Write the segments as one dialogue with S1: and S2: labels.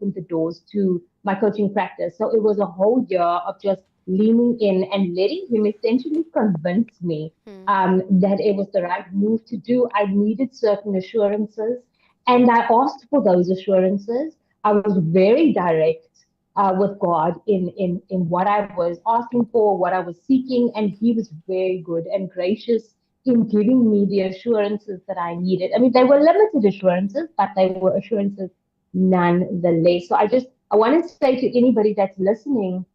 S1: opened the doors to my coaching practice. So it was a whole year of just leaning in and letting him essentially convince me that it was the right move to do. I needed certain assurances, and I asked for those assurances. I was very direct with God in what I was asking for, what I was seeking, and He was very good and gracious in giving me the assurances that I needed. I mean, they were limited assurances, but they were assurances nonetheless. So I want to say to anybody that's listening,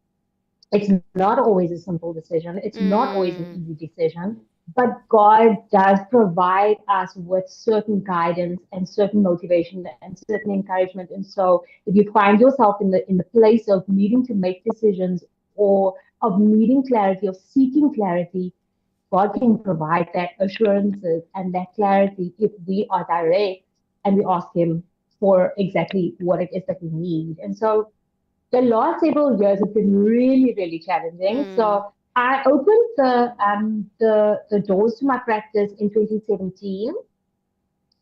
S1: it's not always a simple decision. It's not always an
S2: Mm.
S1: easy decision, but God does provide us with certain guidance and certain motivation and certain encouragement. And so if you find yourself in the place of needing to make decisions or of needing clarity, of seeking clarity, God can provide that assurances and that clarity if we are direct and we ask Him for exactly what it is that we need. And so the last several years have been really, really challenging.
S2: Mm.
S1: So I opened the doors to my practice in 2017,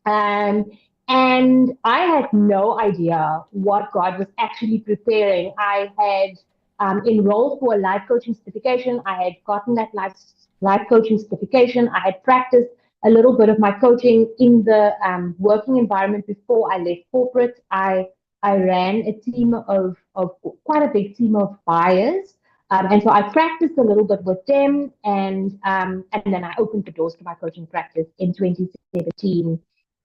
S1: um, and I had no idea what God was actually preparing. I had enrolled for a life coaching certification. I had gotten that life coaching certification. I had practiced a little bit of my coaching in the working environment before I left corporate. I ran a team of quite a big team of buyers. And so I practiced a little bit with them, and then I opened the doors to my coaching practice in 2017.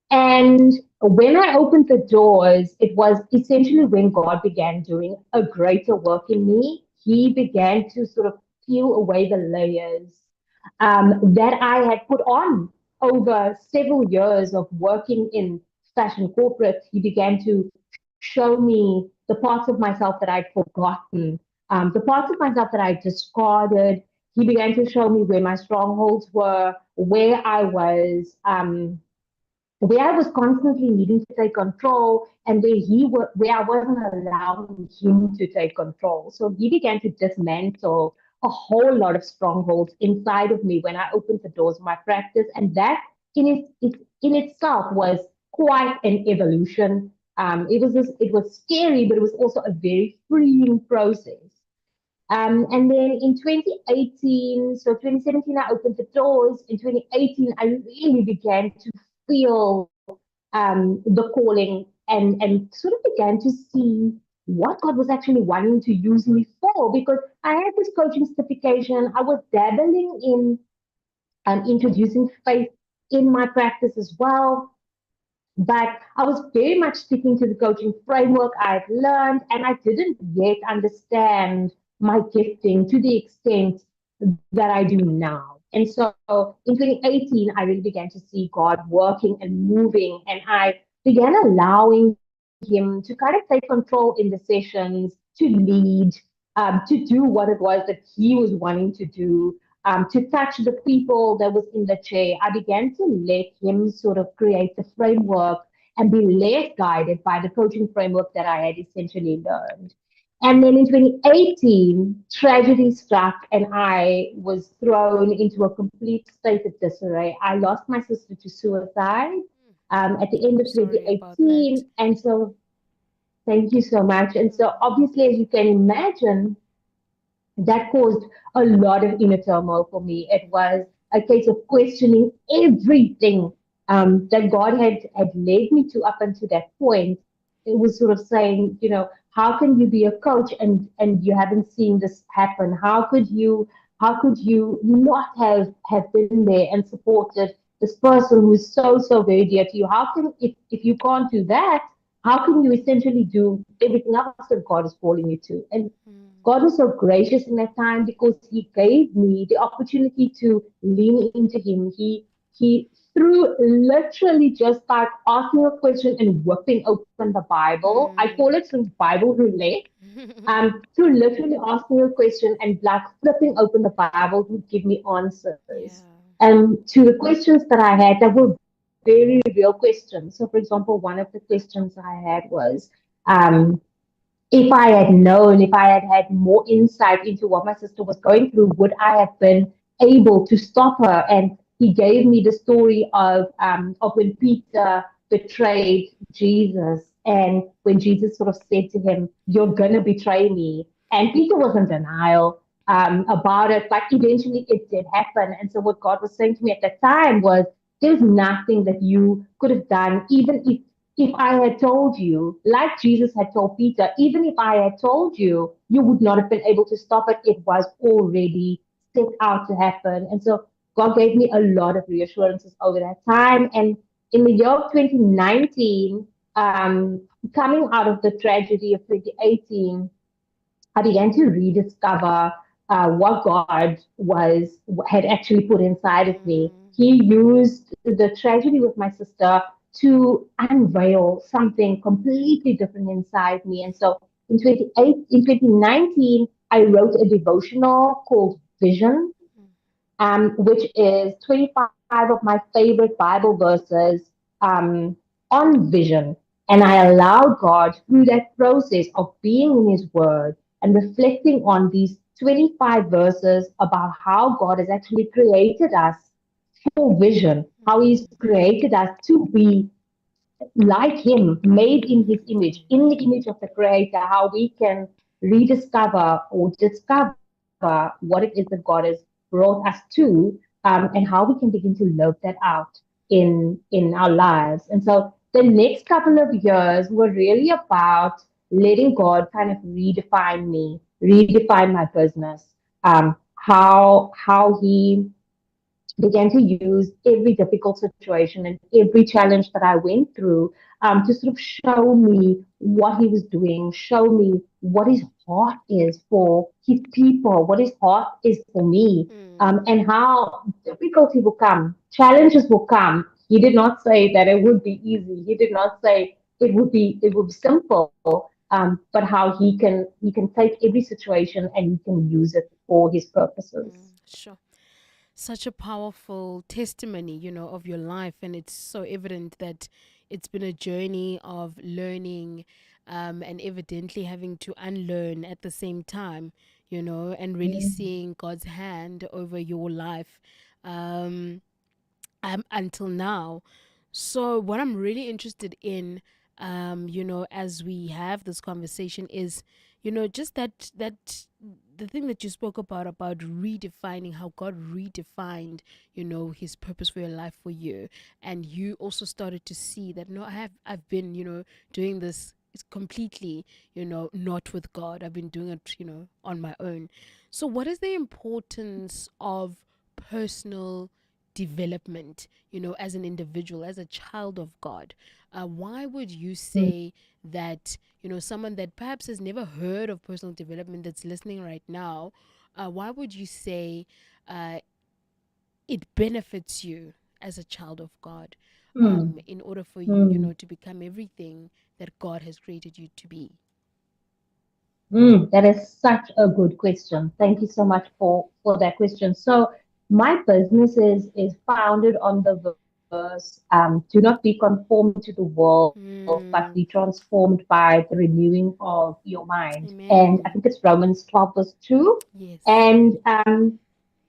S1: And when I opened the doors, it was essentially when God began doing a greater work in me. He began to sort of peel away the layers that I had put on over several years of working in fashion corporate. He began to show me the parts of myself that I'd forgotten, the parts of myself that I discarded. He began to show me where my strongholds were, where I was constantly needing to take control, and where I wasn't allowing him to take control. So he began to dismantle a whole lot of strongholds inside of me when I opened the doors of my practice, and that in itself was quite an evolution. It was scary, but it was also a very freeing process. And then in 2018, so 2017, I opened the doors. In 2018, I really began to feel the calling and sort of began to see what God was actually wanting to use me for, because I had this coaching certification. I was dabbling in introducing faith in my practice as well. But I was very much sticking to the coaching framework I've learned, and I didn't yet understand my gifting to the extent that I do now. And so in 2018, I really began to see God working and moving, and I began allowing Him to kind of take control in the sessions, to lead, to do what it was that He was wanting to do, to touch the people that was in the chair. I began to let him sort of create the framework and be led guided by the coaching framework that I had essentially learned. And then in 2018, tragedy struck, and I was thrown into a complete state of disarray. I lost my sister to suicide at the end
S2: I'm
S1: of
S2: sorry about that.
S1: 2018. And so, thank you so much. And so, obviously, as you can imagine, that caused a lot of inner turmoil for me. It was a case of questioning everything that God had led me to up until that point. It was sort of saying, how can you be a coach and you haven't seen this happen? How could you not have been there and supported this person who is so so very dear to you? How can if you can't do that, how can you essentially do everything else that God is calling you to? And
S2: Mm.
S1: God was so gracious in that time because He gave me the opportunity to lean into Him. He through literally just like asking a question and whipping open the Bible. I call it sort of Bible roulette. Through literally asking a question and like flipping open the Bible to give me answers.
S2: Yeah.
S1: To the questions that I had that were very real questions. So, for example, one of the questions I had was, um, if I had known, if I had had more insight into what my sister was going through, would I have been able to stop her? And he gave me the story of when Peter betrayed Jesus, And when Jesus sort of said to him, "You're gonna betray me," and Peter was in denial about it, but eventually it did happen. And so what God was saying to me at that time was, "There's nothing that you could have done, even if I had told you, like Jesus had told Peter, even if I had told you, you would not have been able to stop it. It was already set out to happen." And so God gave me a lot of reassurances over that time. And in the year of 2019, coming out of the tragedy of 2018, I began to rediscover what God was had actually put inside of me.
S2: Mm,
S1: He used the tragedy with my sister to unveil something completely different inside me. And so in 2019, I wrote a devotional called Vision,
S2: mm,
S1: which is 25 of my favorite Bible verses on vision. And I allowed God through that process of being in His Word and reflecting on these 25 verses about how God has actually created us for vision, how He's
S2: mm,
S1: created us to be like Him, made in His image,
S2: mm,
S1: in the image of the Creator, how we can rediscover or discover what it is that God has brought us to, and how we can begin to live that out in our lives. And so the next couple of years were really about letting God kind of redefine me, redefine my business, how He began to use every difficult situation and every challenge that I went through to sort of show me what he was doing, show me what his heart is for his people, what his heart is for me,
S2: mm,
S1: and how difficulty will come, challenges will come. He did not say that it would be easy. He did not say it would be simple. But how he can take every situation and he can use it for his purposes.
S2: sure. Such a powerful testimony, of your life. And it's so evident that it's been a journey of learning, and evidently having to unlearn at the same time, and really seeing God's hand over your life. Um, until now. So, what I'm really interested in, as we have this conversation, is, just that the thing that you spoke about redefining how God redefined, His purpose for your life for you, and you also started to see that no, I've been, doing this. It's completely, not with God. I've been doing it, on my own. So, what is the importance of personal development, as an individual, as a child of God? Why would you say that, someone that perhaps has never heard of personal development that's listening right now, why would you say uh, it benefits you as a child of God,
S1: Mm,
S2: in order for you,
S1: mm,
S2: to become everything that God has created you to be?
S1: that is such a good question. Thank you so much for that question. So my business is founded on the verse, "Do not be conformed to the world, but be
S2: Mm,
S1: transformed by the renewing of your mind." And I think it's
S2: amen.
S1: Romans 12 verse 2.
S2: Yes.
S1: And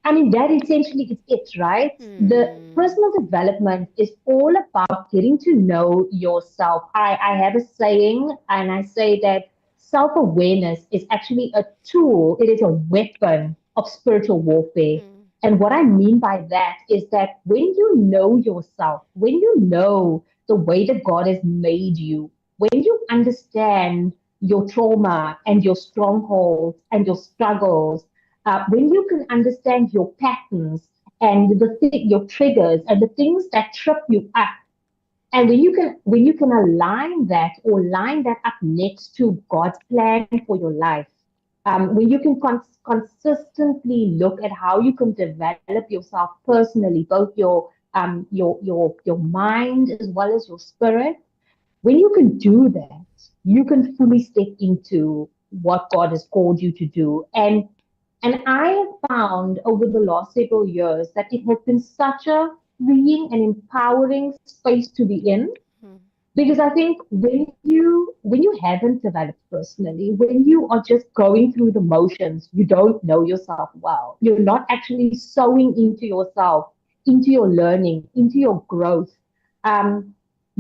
S1: I mean, that essentially is it, right? The
S2: Mm,
S1: personal development is all about getting to know yourself. I have a saying, and I say that self awareness is actually a tool, it is a weapon of spiritual warfare.
S2: mm,
S1: And what I mean by that is that when you know yourself, when you know the way that God has made you, when you understand your trauma and your strongholds and your struggles, when you can understand your patterns and your triggers and the things that trip you up, and when you can align that or line that up next to God's plan for your life, when you can consistently look at how you can develop yourself personally, both your mind as well as your spirit, when you can do that, you can fully step into what God has called you to do. And I have found over the last several years that it has been such a freeing and empowering space to be in,
S2: mm,
S1: because I think when you haven't developed personally, when you are just going through the motions, you don't know yourself well. You're not
S2: mm,
S1: actually sowing into yourself, into your learning, into your growth. Um,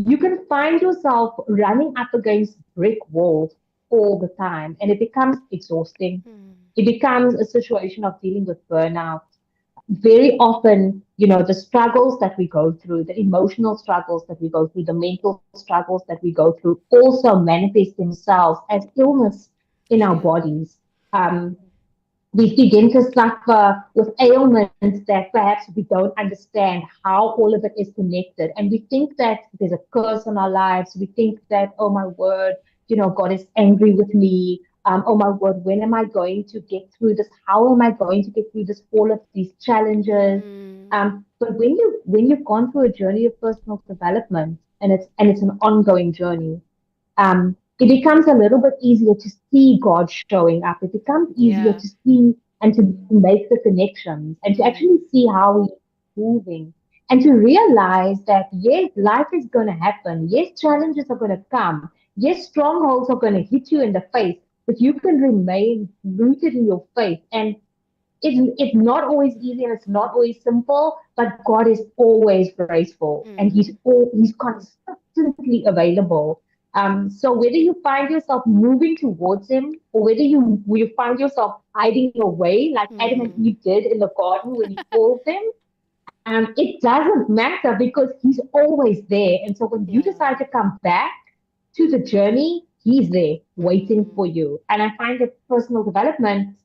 S1: you can find yourself running up against brick walls all the time, and it becomes exhausting.
S2: Mm.
S1: It becomes a situation of dealing with burnout. Very often, the struggles that we go through, the emotional struggles that we go through, the mental struggles that we go through also manifest themselves as illness in our
S2: Yeah.
S1: bodies. Um, we begin to suffer with ailments that perhaps we don't understand how all of it is connected. And we think that there's a curse on our lives. We think that, oh my word, God is angry with me. Oh my word, when am I going to get through this? How am I going to get through this? All of these challenges.
S2: Mm.
S1: But when you've gone through a journey of personal development, and it's an ongoing journey, it becomes a little bit easier to see God showing up. It becomes easier
S2: Yeah.
S1: to see and to make the connections and to
S2: Mm.
S1: actually see how He's moving and to realize that, yes, life is going to happen. Yes, challenges are going to come. Yes, strongholds are going to hit you in the face, but you can remain rooted in your faith. And it's not always easy and it's not always simple, but God is always graceful and
S2: Mm.
S1: He's consistently available. So whether you find yourself moving towards Him or whether you find yourself hiding away like Adam and
S2: Mm.
S1: Eve did in the garden when He called them, it doesn't matter because He's always there. And so when you
S2: Yeah.
S1: decide to come back to the journey, He's there waiting
S2: Mm.
S1: for you. And I find that personal development,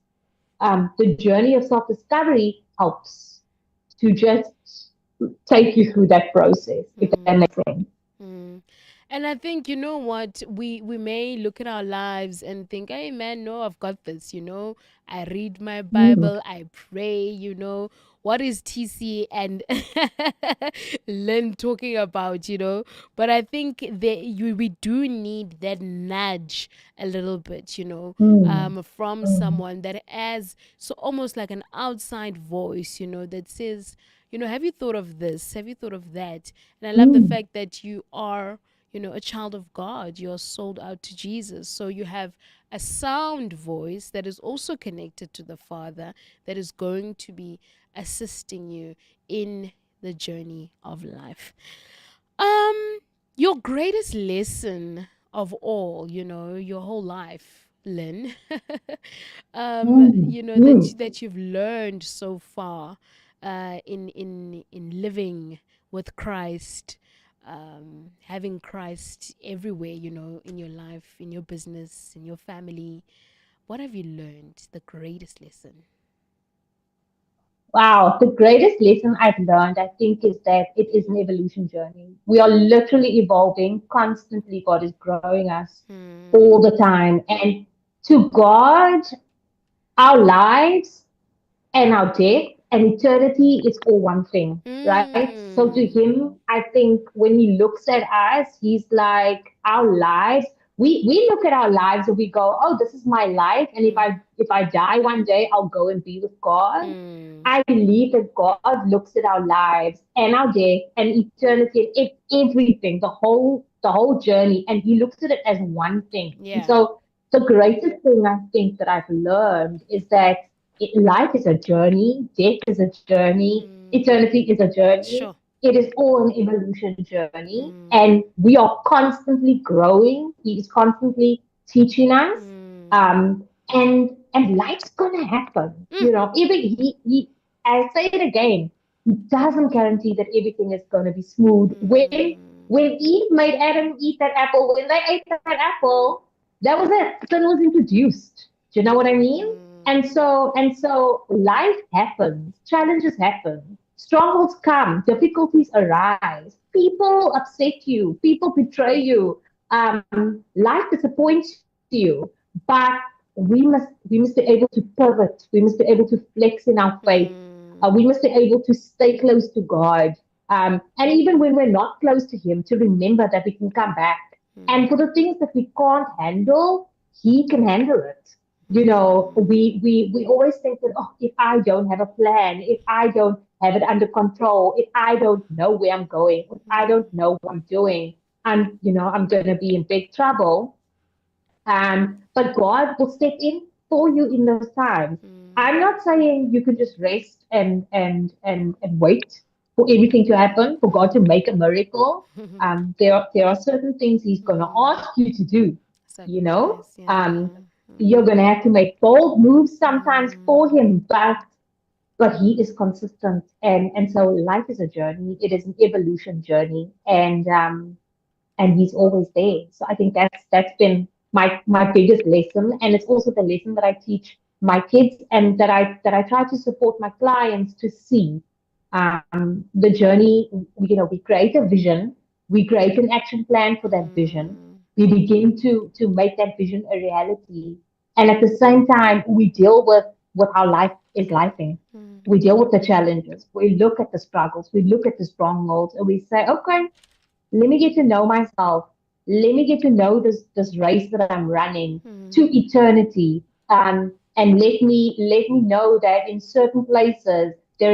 S1: the journey of self discovery helps to just take you through that process, if that
S2: Mm.
S1: makes sense.
S2: Mm. And I think, you know what, we may look at our lives and think, hey man, no, I've got this, I read my
S1: Mm,
S2: Bible, I pray, what is TC and Lynn talking about, but I think that we do need that nudge a little bit,
S1: mm,
S2: from
S1: mm,
S2: someone that has, so almost like an outside voice, that says, have you thought of this? Have you thought of that? And I love the
S1: mm,
S2: fact that you are, a child of God. You're sold out to Jesus. So you have a sound voice that is also connected to the Father that is going to be assisting you in the journey of life. Um, your greatest lesson of all, your whole life, Lynn,
S1: mm, mm.
S2: that you've learned so far, in living with Christ, having Christ everywhere, in your life, in your business, in your family. What have you learned? The greatest lesson.
S1: Wow, the greatest lesson I've learned, I think, is that it is an evolution journey. We are literally evolving constantly. God is growing us
S2: Hmm.
S1: all the time. And to God, our lives and our death and eternity is all one thing, right? So to
S2: Mm.
S1: him, I think when he looks at us, he's like, our lives. We look at our lives and we go, oh, this is my life, and if
S2: Mm.
S1: I die one day, I'll go and be with God.
S2: Mm.
S1: I believe that God looks at our lives and our death and eternity and everything, the whole journey, and He looks at it as one thing. And
S2: Yeah.
S1: so the greatest thing I think that I've learned is that life is a journey, death is a journey,
S2: Mm.
S1: eternity is a journey.
S2: Sure.
S1: It is all an evolution journey, and
S2: Mm.
S1: we are constantly growing. He is constantly teaching us,
S2: Mm.
S1: and life's gonna happen.
S2: Mm.
S1: Even he. I say it again. He doesn't guarantee that everything is going to be smooth.
S2: Mm.
S1: When Eve made Adam eat that apple, when they ate that apple, that was it. Sin was introduced. Do you know what I mean?
S2: Mm.
S1: And so life happens, challenges happen, strongholds come, difficulties arise, people upset you, people betray you, life disappoints you, but we must be able to pivot, we must be able to flex in our faith,
S2: Mm.
S1: we must be able to stay close to God, and even when we're not close to Him, to remember that we can come back. And for
S2: Mm.
S1: the things that we can't handle, He can handle it.
S2: Mm.
S1: We always think that, oh, if I don't have a plan, if I don't have it under control, if I don't know where I'm going, if I
S2: Mm.
S1: don't know what I'm doing, I'm gonna be in big trouble. But God will step in for you in those times. I'm
S2: Mm.
S1: not saying you can just rest and wait. for everything to happen, for God to make a miracle. There are certain things He's going to
S2: Mm.
S1: ask you to do. You know,
S2: Sacrifice, yeah.
S1: you're going to have to make bold moves sometimes for
S2: Mm.
S1: Him, but He is consistent, and so life is a journey. It is an evolution journey, and He's always there. So I think that's been my biggest lesson, and it's also the lesson that I teach my kids, and that I try to support my clients to see the journey. We create a vision, we create an action plan for that vision,
S2: Mm.
S1: we begin to make that vision a reality, and at the same time we deal with how life is lifing.
S2: Mm.
S1: We deal with the challenges, we look at the struggles, we look at the strongholds, and we say, okay, let me get to know myself. Let me get to know this race that I'm running to
S2: Mm.
S1: eternity. And let me know that in certain places there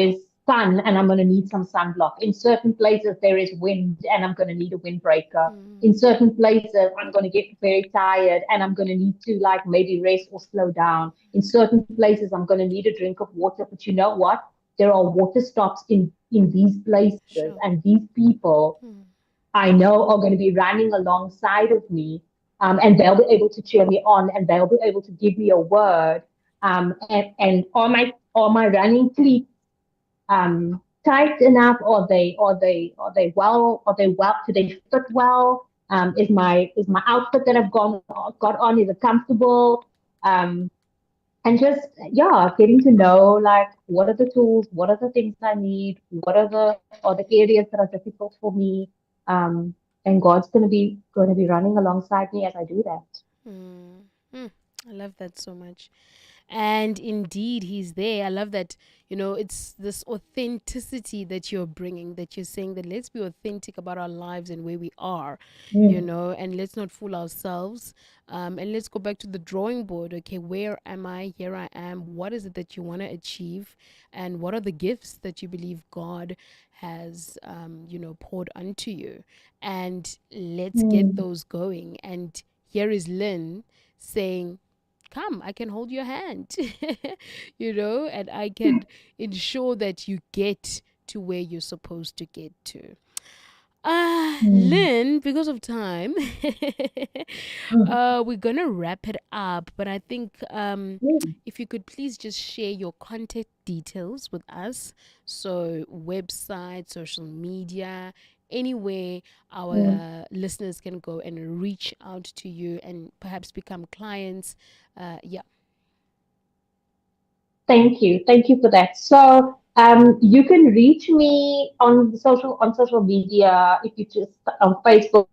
S1: is sun and I'm going to need some sunblock. In certain places there is wind and I'm going to need a windbreaker.
S2: Mm.
S1: In certain places I'm going to get very tired and I'm going to need to like maybe rest or slow down. In certain places I'm going to need a drink of water. But you know what? There are water stops in these places,
S2: Sure.
S1: and these people
S2: Mm.
S1: I know are going to be running alongside of me, and they'll be able to cheer me on, and they'll be able to give me a word. And are my running cleats tight enough? Are they well? Do they fit well? Is my outfit that I've got on, is it comfortable? Um, and just, yeah, getting to know like what are the tools, what are the things I need, what are the areas that are difficult for me, um and God's going to be running alongside me as I do that.
S2: Mm. Mm. I love that so much. And indeed, he's there. I love that, it's this authenticity that you're bringing, that you're saying that let's be authentic about our lives and where we are,
S1: Mm,
S2: and let's not fool ourselves. And let's go back to the drawing board. Okay, where am I? Here I am. What is it that you want to achieve? And what are the gifts that you believe God has, poured onto you? And let's get
S1: mm,
S2: those going. And here is Lynn saying, come, I can hold your hand, and I can ensure that you get to where you're supposed to get to.
S1: mm,
S2: Lynn, because of time,
S1: mm,
S2: we're gonna wrap it up. But I think
S1: mm,
S2: if you could please just share your contact details with us, so website, social media, anywhere
S1: mm.
S2: our listeners can go and reach out to you and perhaps become clients. Yeah.
S1: Thank you for that. So you can reach me on social media. If you just on Facebook,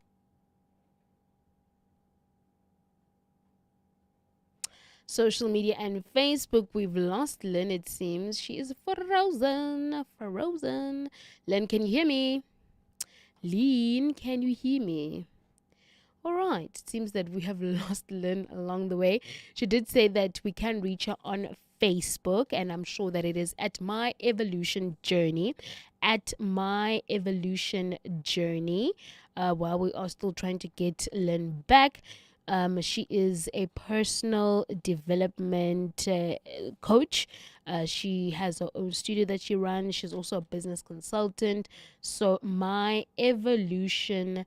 S2: Social media and Facebook. We've lost Lynn, it seems. She is frozen. Frozen. Lynn, can you hear me? Lynn, can you hear me? All right. It seems that we have lost Lynn along the way. She did say that we can reach her on Facebook, and I'm sure that it is at My Evolution Journey. At My Evolution Journey. While we are still trying to get Lynn back. She is a personal development coach. She has her own studio that she runs. She's also a business consultant. So, My Evolution